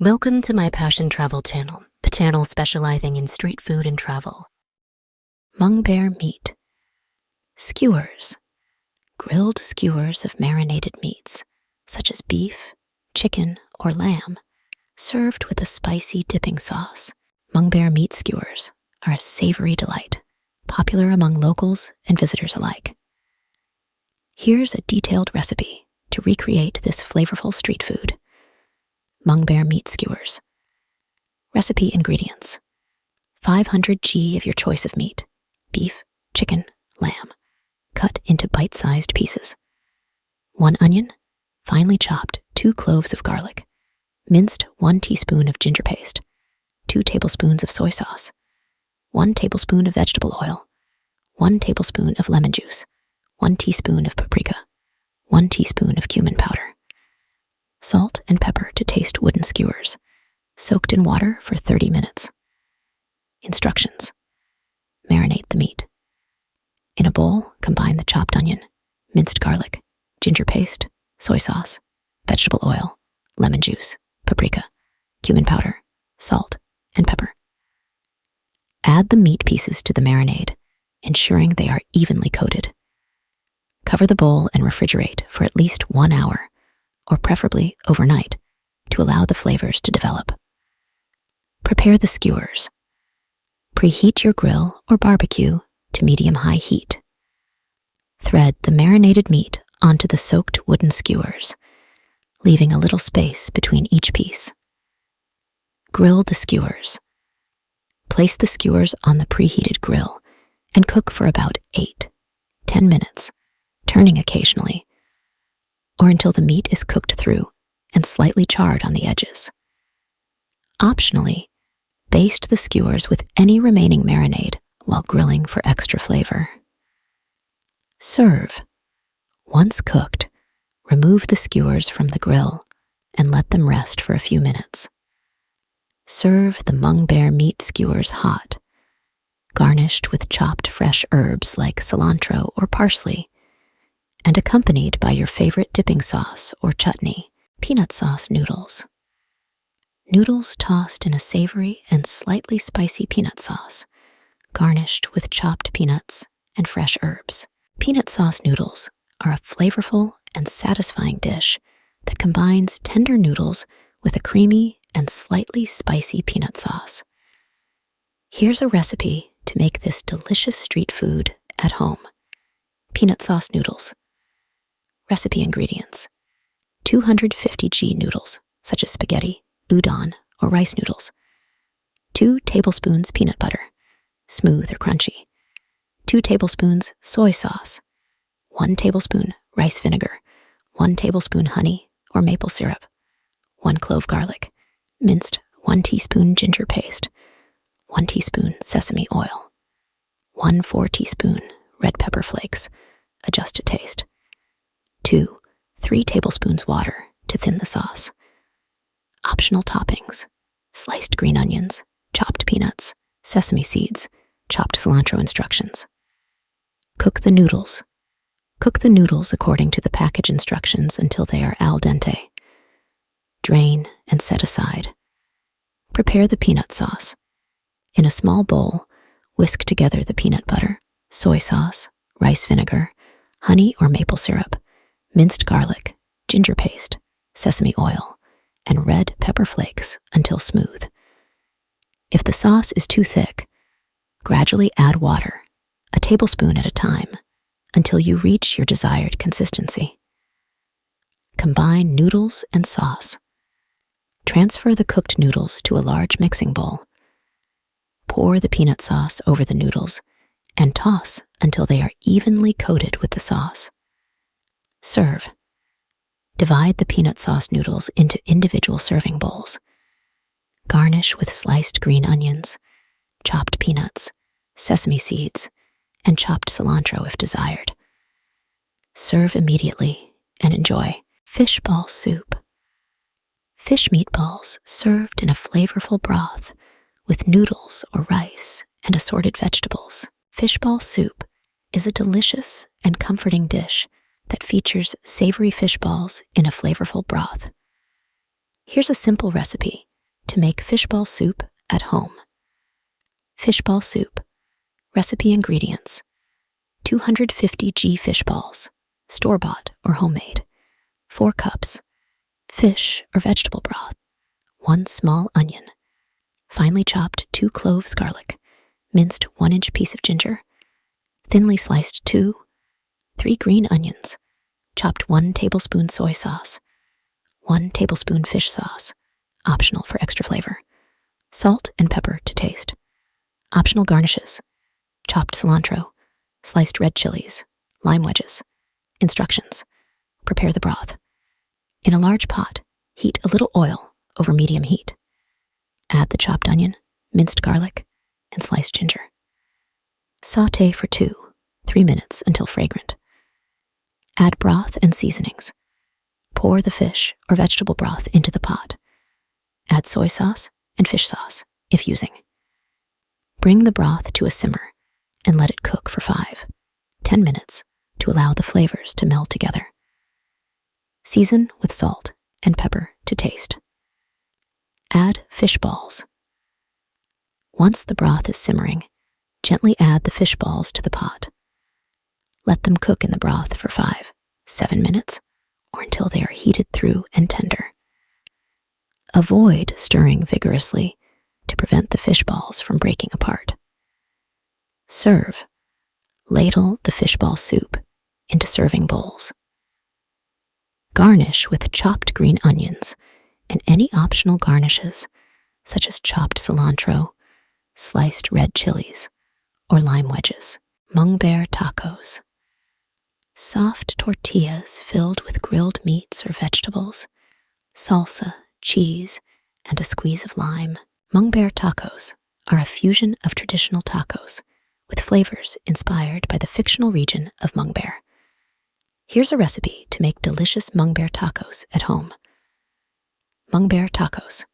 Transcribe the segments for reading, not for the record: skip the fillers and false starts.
Welcome to my Passion Travel channel, the channel specializing in street food and travel. Mungbere Meat Skewers. Grilled skewers of marinated meats, such as beef, chicken, or lamb, served with a spicy dipping sauce. Mungbere Meat Skewers are a savory delight, popular among locals and visitors alike. Here's a detailed recipe to recreate this flavorful street food. Mungbere Meat Skewers. Recipe ingredients: 500 g of your choice of meat, beef, chicken, lamb, cut into bite-sized pieces. 1 onion, finely chopped 2 cloves of garlic, minced 1 teaspoon of ginger paste, 2 tablespoons of soy sauce, 1 tablespoon of vegetable oil, 1 tablespoon of lemon juice, 1 teaspoon of paprika, 1 teaspoon of cumin powder. Salt and pepper to taste. Wooden skewers, soaked in water for 30 minutes. Instructions: marinate the meat. In a bowl, combine the chopped onion, minced garlic, ginger paste, soy sauce, vegetable oil, lemon juice, paprika, cumin powder, salt, and pepper. Add the meat pieces to the marinade, ensuring they are evenly coated. Cover the bowl and refrigerate for at least 1 hour, or preferably overnight, to allow the flavors to develop. Prepare the skewers. Preheat your grill or barbecue to medium-high heat. Thread the marinated meat onto the soaked wooden skewers, leaving a little space between each piece. Grill the skewers. Place the skewers on the preheated grill and cook for about 8-10 minutes, turning occasionally, or until the meat is cooked through and slightly charred on the edges. Optionally, baste the skewers with any remaining marinade while grilling for extra flavor. Serve. Once cooked, remove the skewers from the grill and let them rest for a few minutes. Serve the Mungbere Meat Skewers hot, garnished with chopped fresh herbs like cilantro or parsley, and accompanied by your favorite dipping sauce or chutney. Peanut sauce noodles. Noodles tossed in a savory and slightly spicy peanut sauce, garnished with chopped peanuts and fresh herbs. Peanut sauce noodles are a flavorful and satisfying dish that combines tender noodles with a creamy and slightly spicy peanut sauce. Here's a recipe to make this delicious street food at home. Peanut sauce noodles. Recipe ingredients: 250 g noodles, such as spaghetti, udon, or rice noodles. 2 tablespoons peanut butter, smooth or crunchy. 2 tablespoons soy sauce. 1 tablespoon rice vinegar. 1 tablespoon honey or maple syrup. 1 clove garlic, minced 1 teaspoon ginger paste. 1 teaspoon sesame oil. 1 4 teaspoon red pepper flakes, adjust to taste. 2-3 tablespoons water to thin the sauce. Optional toppings: sliced green onions, chopped peanuts, sesame seeds, chopped cilantro. Instructions: cook the noodles. Cook the noodles according to the package instructions until they are al dente. Drain and set aside. Prepare the peanut sauce. In a small bowl, whisk together the peanut butter, soy sauce, rice vinegar, honey or maple syrup, minced garlic, ginger paste, sesame oil, and red pepper flakes until smooth. If the sauce is too thick, gradually add water, a tablespoon at a time, until you reach your desired consistency. Combine noodles and sauce. Transfer the cooked noodles to a large mixing bowl. Pour the peanut sauce over the noodles and toss until they are evenly coated with the sauce. Serve. Divide the peanut sauce noodles into individual serving bowls. Garnish with sliced green onions, chopped peanuts, sesame seeds, and chopped cilantro if desired. Serve immediately and enjoy. Fish ball soup. Fish meatballs served in a flavorful broth with noodles or rice and assorted vegetables. Fishball soup is a delicious and comforting dish that features savory fish balls in a flavorful broth. Here's a simple recipe to make fishball soup at home. Fishball soup. Recipe ingredients: 250 g fish balls, store-bought or homemade, 4 cups, fish or vegetable broth, 1 small onion, finely chopped 2 cloves garlic, minced 1-inch piece of ginger, thinly sliced 3 green onions, chopped 1 tablespoon soy sauce, 1 tablespoon fish sauce, optional for extra flavor, salt and pepper to taste. Optional garnishes: chopped cilantro, sliced red chilies, lime wedges. Instructions: prepare the broth. In a large pot, heat a little oil over medium heat. Add the chopped onion, minced garlic, and sliced ginger. Sauté for 2-3 minutes until fragrant. Add broth and seasonings. Pour the fish or vegetable broth into the pot. Add soy sauce and fish sauce, if using. Bring the broth to a simmer and let it cook for 5-10 minutes to allow the flavors to meld together. Season with salt and pepper to taste. Add fish balls. Once the broth is simmering, gently add the fish balls to the pot. Let them cook in the broth for 5-7 minutes or until they are heated through and tender. Avoid stirring vigorously to prevent the fish balls from breaking apart. Serve. Ladle the fishball soup into serving bowls. Garnish with chopped green onions and any optional garnishes such as chopped cilantro, sliced red chilies, or lime wedges. Mungbere Tacos. Soft tortillas filled with grilled meats or vegetables, salsa, cheese, and a squeeze of lime. Mungbere Tacos are a fusion of traditional tacos with flavors inspired by the fictional region of Mungbere. Here's a recipe to make delicious Mungbere tacos at home. Mungbere Tacos.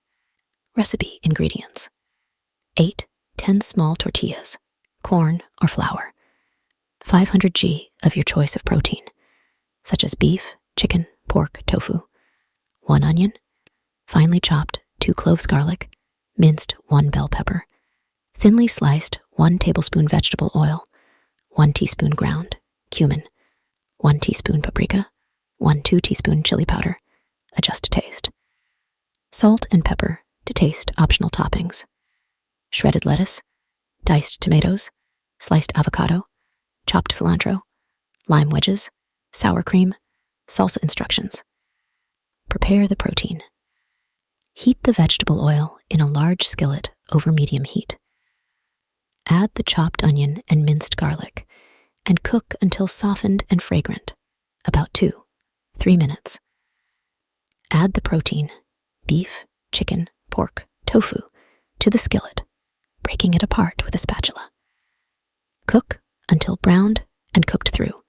Recipe ingredients: 8-10 small tortillas, corn or flour, 500 g of your choice of protein, such as beef, chicken, pork, tofu, 1 onion, finely chopped 2 cloves garlic, minced 1 bell pepper, thinly sliced 1 tablespoon vegetable oil, 1 teaspoon ground cumin, 1 teaspoon paprika, 1-2 teaspoon chili powder, adjust to taste. Salt and pepper to taste, optional toppings. Shredded lettuce, diced tomatoes, sliced avocado, chopped cilantro, lime wedges, sour cream, salsa instructions. Prepare the protein. Heat the vegetable oil in a large skillet over medium heat. Add the chopped onion and minced garlic and cook until softened and fragrant, about 2-3 minutes. Add the protein, beef, chicken, pork, tofu, to the skillet, breaking it apart with a spatula. Cook until browned and cooked through.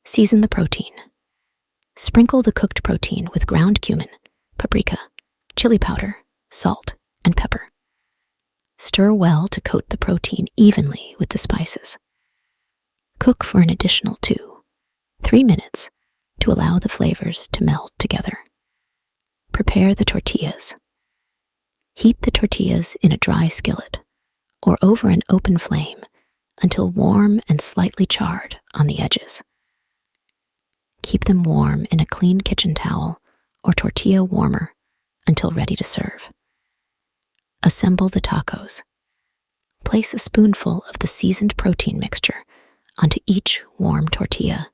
Season the protein. Sprinkle the cooked protein with ground cumin, paprika, chili powder, salt, and pepper. Stir well to coat the protein evenly with the spices. Cook for an additional 2-3 minutes to allow the flavors to meld together. Prepare the tortillas. Heat the tortillas in a dry skillet or over an open flame until warm and slightly charred on the edges. Keep them warm in a clean kitchen towel or tortilla warmer until ready to serve. Assemble the tacos. Place a spoonful of the seasoned protein mixture onto each warm tortilla.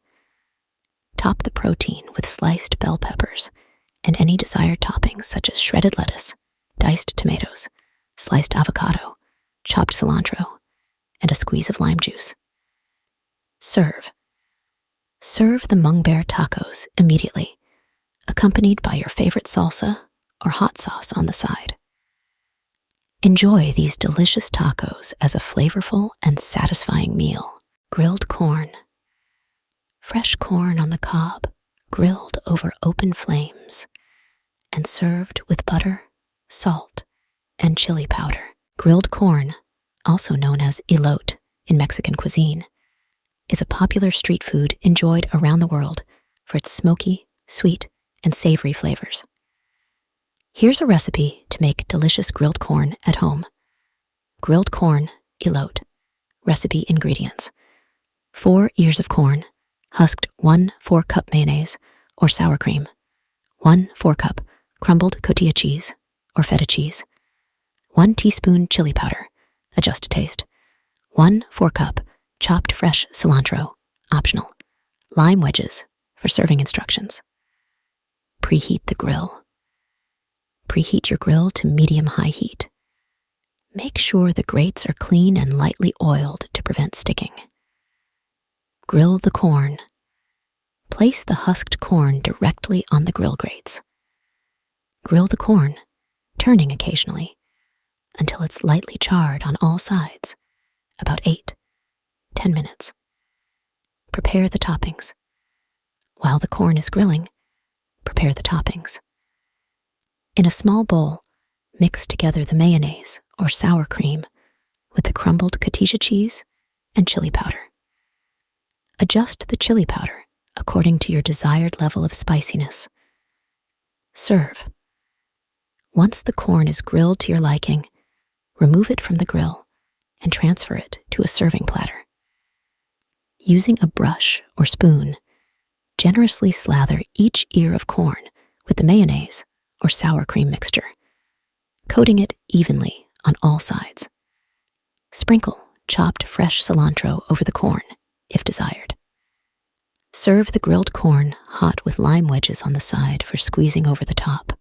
Top the protein with sliced bell peppers and any desired toppings such as shredded lettuce, diced tomatoes, sliced avocado, chopped cilantro, and a squeeze of lime juice. Serve. Serve the Mungbere tacos immediately, accompanied by your favorite salsa or hot sauce on the side. Enjoy these delicious tacos as a flavorful and satisfying meal. Grilled corn. Fresh corn on the cob, grilled over open flames, and served with butter, salt, and chili powder. Grilled corn, also known as elote in Mexican cuisine, is a popular street food enjoyed around the world for its smoky, sweet, and savory flavors. Here's a recipe to make delicious grilled corn at home. Grilled corn, elote. Recipe ingredients: 4 ears of corn, husked 1 4-cup mayonnaise or sour cream, 1 4-cup crumbled cotija cheese or feta cheese, 1 teaspoon chili powder, adjust to taste, 1 4-cup chopped fresh cilantro, optional, lime wedges for serving instructions. Preheat the grill. Preheat your grill to medium-high heat. Make sure the grates are clean and lightly oiled to prevent sticking. Grill the corn. Place the husked corn directly on the grill grates. Grill the corn, turning occasionally, until it's lightly charred on all sides, about 8-10 minutes. Prepare the toppings. While the corn is grilling, prepare the toppings. In a small bowl, mix together the mayonnaise or sour cream with the crumbled cotija cheese and chili powder. Adjust the chili powder according to your desired level of spiciness. Serve. Once the corn is grilled to your liking, remove it from the grill and transfer it to a serving platter. Using a brush or spoon, generously slather each ear of corn with the mayonnaise or sour cream mixture, coating it evenly on all sides. Sprinkle chopped fresh cilantro over the corn, if desired. Serve the grilled corn hot with lime wedges on the side for squeezing over the top.